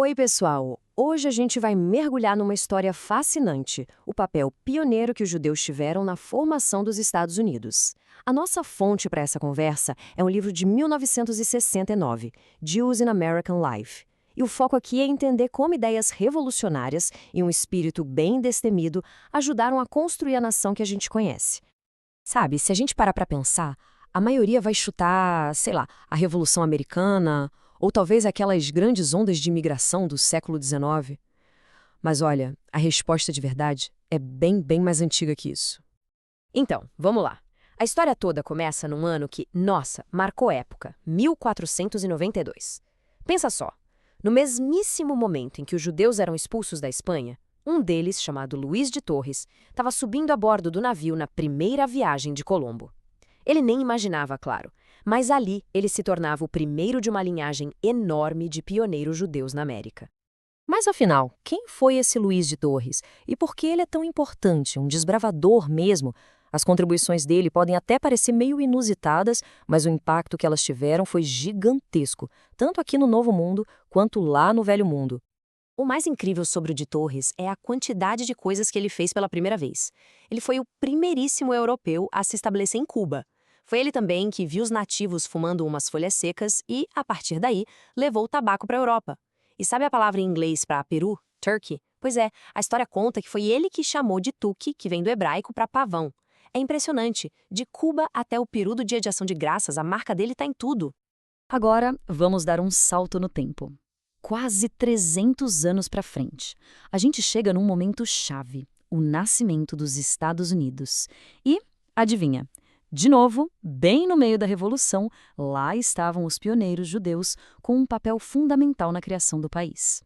Oi, pessoal! Hoje a gente vai mergulhar numa história fascinante, o papel pioneiro que os judeus tiveram na formação dos Estados Unidos. A nossa fonte para essa conversa é um livro de 1969, Jews in American Life. E o foco aqui é entender como ideias revolucionárias e um espírito bem destemido ajudaram a construir a nação que a gente conhece. Sabe, se a gente parar para pensar, a maioria vai chutar, sei lá, a Revolução Americana, ou talvez aquelas grandes ondas de imigração do século XIX. Mas olha, a resposta de verdade é bem mais antiga que isso. Então, vamos lá. A história toda começa num ano que, nossa, marcou época, 1492. Pensa só, no mesmíssimo momento em que os judeus eram expulsos da Espanha, um deles, chamado Luís de Torres, estava subindo a bordo do navio na primeira viagem de Colombo. Ele nem imaginava, claro, mas ali ele se tornava o primeiro de uma linhagem enorme de pioneiros judeus na América. Mas afinal, quem foi esse Luís de Torres? E por que ele é tão importante, um desbravador mesmo? As contribuições dele podem até parecer meio inusitadas, mas o impacto que elas tiveram foi gigantesco, tanto aqui no Novo Mundo quanto lá no Velho Mundo. O mais incrível sobre o de Torres é a quantidade de coisas que ele fez pela primeira vez. Ele foi o primeiríssimo europeu a se estabelecer em Cuba. Foi ele também que viu os nativos fumando umas folhas secas e, a partir daí, levou o tabaco para a Europa. E sabe a palavra em inglês para peru? Turkey? Pois é, a história conta que foi ele que chamou de tuque, que vem do hebraico, para pavão. É impressionante, de Cuba até o peru do Dia de Ação de Graças, a marca dele está em tudo. Agora, vamos dar um salto no tempo. Quase 300 anos para frente. A gente chega num momento chave, o nascimento dos Estados Unidos. E, adivinha, de novo, bem no meio da Revolução, lá estavam os pioneiros judeus com um papel fundamental na criação do país.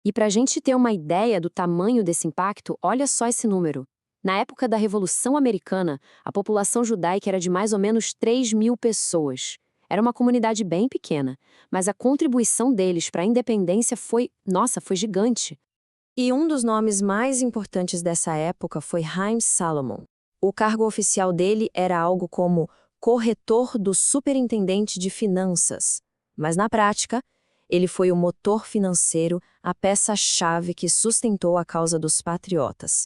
E para a gente ter uma ideia do tamanho desse impacto, olha só esse número. Na época da Revolução Americana, a população judaica era de mais ou menos 3.000 pessoas. Era uma comunidade bem pequena, mas a contribuição deles para a independência foi gigante. E um dos nomes mais importantes dessa época foi Haim Salomon. O cargo oficial dele era algo como corretor do superintendente de finanças. Mas na prática, ele foi o motor financeiro, a peça-chave que sustentou a causa dos patriotas.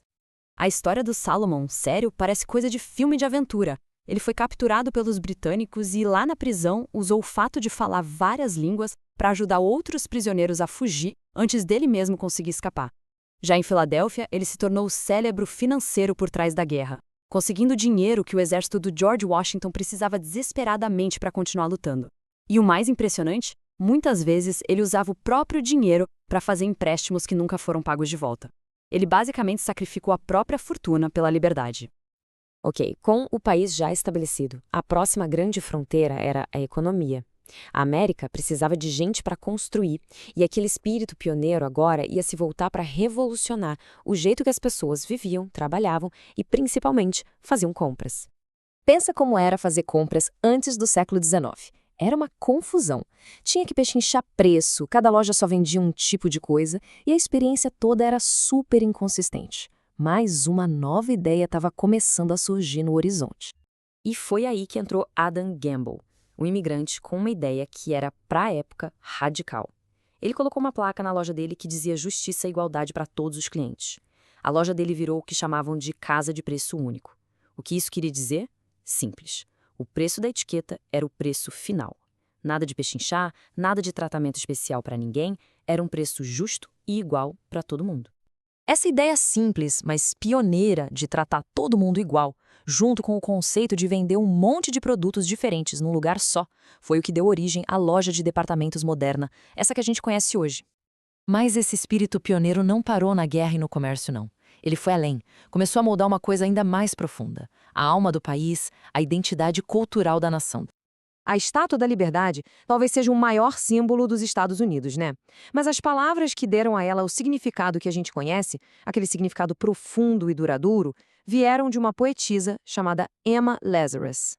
A história do Salomon, sério, parece coisa de filme de aventura. Ele foi capturado pelos britânicos e, lá na prisão, usou o fato de falar várias línguas para ajudar outros prisioneiros a fugir antes dele mesmo conseguir escapar. Já em Filadélfia, ele se tornou o cérebro financeiro por trás da guerra, conseguindo dinheiro que o exército do George Washington precisava desesperadamente para continuar lutando. E o mais impressionante, muitas vezes ele usava o próprio dinheiro para fazer empréstimos que nunca foram pagos de volta. Ele basicamente sacrificou a própria fortuna pela liberdade. Ok, com o país já estabelecido, a próxima grande fronteira era a economia. A América precisava de gente para construir, e aquele espírito pioneiro agora ia se voltar para revolucionar o jeito que as pessoas viviam, trabalhavam e, principalmente, faziam compras. Pensa como era fazer compras antes do século XIX. Era uma confusão. Tinha que pechinchar preço, cada loja só vendia um tipo de coisa, e a experiência toda era super inconsistente. Mas uma nova ideia estava começando a surgir no horizonte. E foi aí que entrou Adam Gamble, um imigrante com uma ideia que era, para a época, radical. Ele colocou uma placa na loja dele que dizia justiça e igualdade para todos os clientes. A loja dele virou o que chamavam de casa de preço único. O que isso queria dizer? Simples. O preço da etiqueta era o preço final. Nada de pechinchar, nada de tratamento especial para ninguém, era um preço justo e igual para todo mundo. Essa ideia simples, mas pioneira de tratar todo mundo igual, junto com o conceito de vender um monte de produtos diferentes num lugar só, foi o que deu origem à loja de departamentos moderna, essa que a gente conhece hoje. Mas esse espírito pioneiro não parou na guerra e no comércio, não. Ele foi além, começou a moldar uma coisa ainda mais profunda, a alma do país, a identidade cultural da nação. A Estátua da Liberdade talvez seja o maior símbolo dos Estados Unidos, né? Mas as palavras que deram a ela o significado que a gente conhece, aquele significado profundo e duradouro, vieram de uma poetisa chamada Emma Lazarus.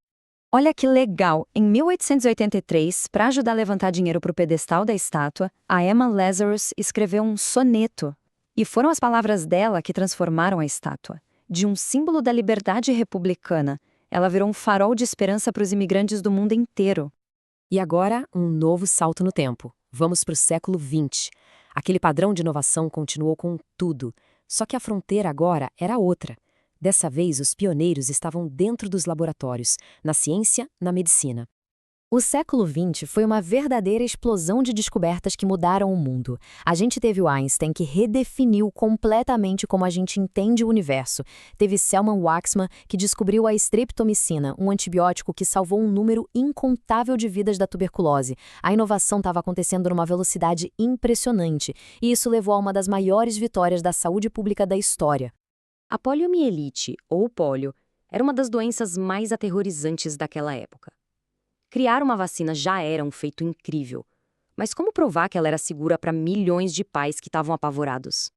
Olha que legal! Em 1883, para ajudar a levantar dinheiro para o pedestal da estátua, a Emma Lazarus escreveu um soneto. E foram as palavras dela que transformaram a estátua. De um símbolo da liberdade republicana, ela virou um farol de esperança para os imigrantes do mundo inteiro. E agora, um novo salto no tempo. Vamos para o século XX. Aquele padrão de inovação continuou com tudo, só que a fronteira agora era outra. Dessa vez, os pioneiros estavam dentro dos laboratórios, na ciência, na medicina. O século XX foi uma verdadeira explosão de descobertas que mudaram o mundo. A gente teve o Einstein, que redefiniu completamente como a gente entende o universo. Teve Selman Waksman, que descobriu a streptomicina, um antibiótico que salvou um número incontável de vidas da tuberculose. A inovação estava acontecendo numa velocidade impressionante, e isso levou a uma das maiores vitórias da saúde pública da história. A poliomielite, ou pólio, era uma das doenças mais aterrorizantes daquela época. Criar uma vacina já era um feito incrível. Mas como provar que ela era segura para milhões de pais que estavam apavorados?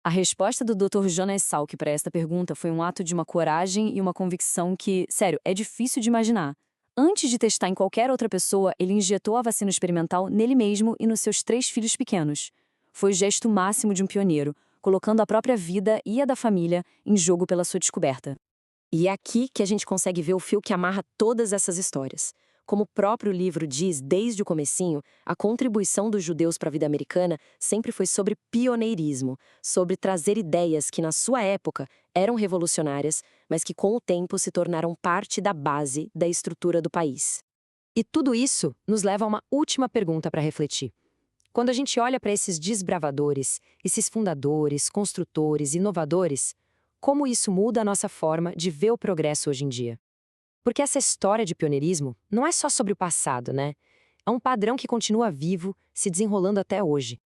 A resposta do Dr. Jonas Salk para esta pergunta foi um ato de uma coragem e uma convicção que, sério, é difícil de imaginar. Antes de testar em qualquer outra pessoa, ele injetou a vacina experimental nele mesmo e nos seus 3 filhos pequenos. Foi o gesto máximo de um pioneiro, colocando a própria vida e a da família em jogo pela sua descoberta. E é aqui que a gente consegue ver o fio que amarra todas essas histórias. Como o próprio livro diz desde o comecinho, a contribuição dos judeus para a vida americana sempre foi sobre pioneirismo, sobre trazer ideias que na sua época eram revolucionárias, mas que com o tempo se tornaram parte da base da estrutura do país. E tudo isso nos leva a uma última pergunta para refletir. Quando a gente olha para esses desbravadores, esses fundadores, construtores, inovadores, como isso muda a nossa forma de ver o progresso hoje em dia? Porque essa história de pioneirismo não é só sobre o passado, né? É um padrão que continua vivo, se desenrolando até hoje.